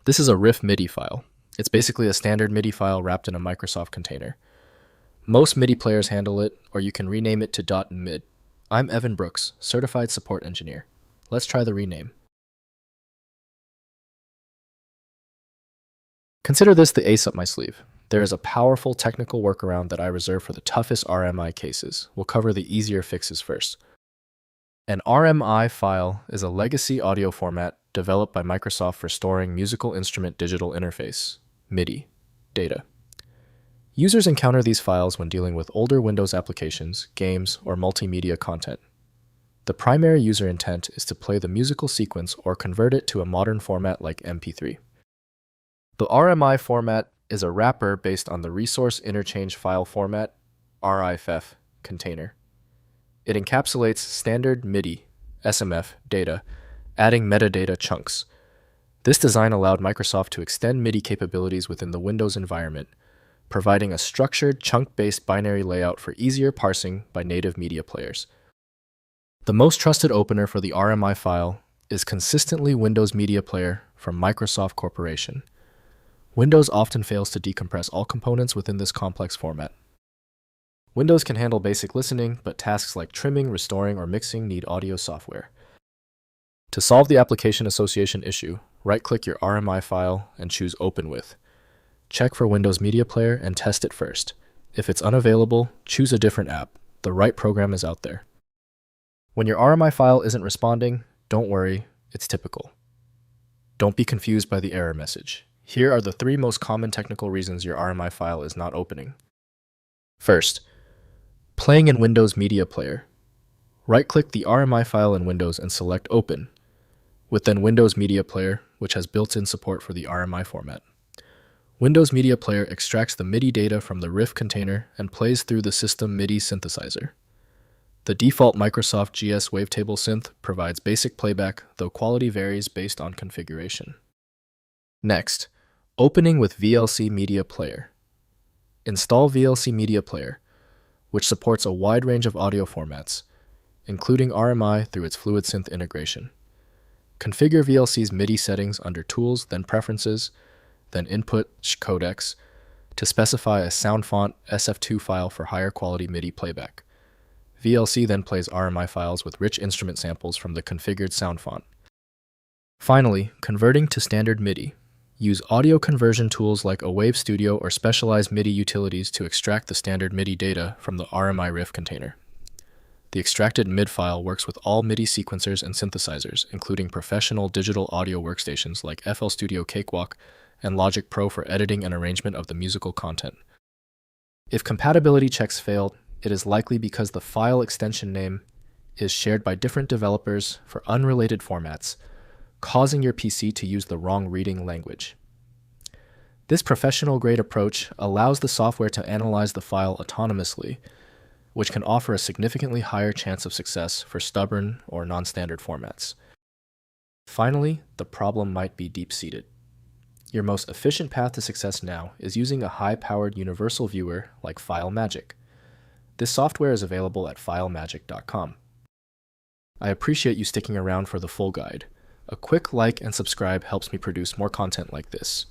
This is a RIFF MIDI file. It's basically a standard MIDI file wrapped in a Microsoft container. Most MIDI players handle it, or you can rename it to .mid. I'm Evan Brooks, Certified Support Engineer. Let's try the rename. Consider this the ace up my sleeve. There is a powerful technical workaround that I reserve for the toughest RMI cases. We'll cover the easier fixes first. An RMI file is a legacy audio format developed by Microsoft for storing musical instrument digital interface, MIDI, data. Users encounter these files when dealing with older Windows applications, games, or multimedia content. The primary user intent is to play the musical sequence or convert it to a modern format like MP3. The RMI format is a wrapper based on the Resource Interchange File Format, RIFF, container. It encapsulates standard MIDI, SMF, data, adding metadata chunks. This design allowed Microsoft to extend MIDI capabilities within the Windows environment, providing a structured, chunk-based binary layout for easier parsing by native media players. The most trusted opener for the RMI file is consistently Windows Media Player from Microsoft Corporation. Windows often fails to decompress all components within this complex format. Windows can handle basic listening, but tasks like trimming, restoring, or mixing need audio software. To solve the application association issue, right-click your RMI file and choose Open With. Check for Windows Media Player and test it first. If it's unavailable, choose a different app. The right program is out there. When your RMI file isn't responding, don't worry, it's typical. Don't be confused by the error message. Here are the 3 most common technical reasons your RMI file is not opening. First, playing in Windows Media Player. Right-click the RMI file in Windows and select Open, within Windows Media Player, which has built-in support for the RMI format. Windows Media Player extracts the MIDI data from the RIFF container and plays through the system MIDI synthesizer. The default Microsoft GS Wavetable synth provides basic playback, though quality varies based on configuration. Next, opening with VLC Media Player. Install VLC Media Player, which supports a wide range of audio formats, including RMI through its FluidSynth integration. Configure VLC's MIDI settings under Tools, then Preferences, then Input Codecs to specify a sound font SF2 file for higher quality MIDI playback. VLC then plays RMI files with rich instrument samples from the configured sound font. Finally, converting to standard MIDI. Use audio conversion tools like a Wave Studio or specialized MIDI utilities to extract the standard MIDI data from the RMI RIFF container. The extracted MID file works with all MIDI sequencers and synthesizers, including professional digital audio workstations like FL Studio Cakewalk and Logic Pro for editing and arrangement of the musical content. If compatibility checks failed, it is likely because the file extension name is shared by different developers for unrelated formats, causing your PC to use the wrong reading language. This professional-grade approach allows the software to analyze the file autonomously, which can offer a significantly higher chance of success for stubborn or non-standard formats. Finally, the problem might be deep-seated. Your most efficient path to success now is using a high-powered universal viewer like FileMagick. This software is available at filemagick.com. I appreciate you sticking around for the full guide. A quick like and subscribe helps me produce more content like this.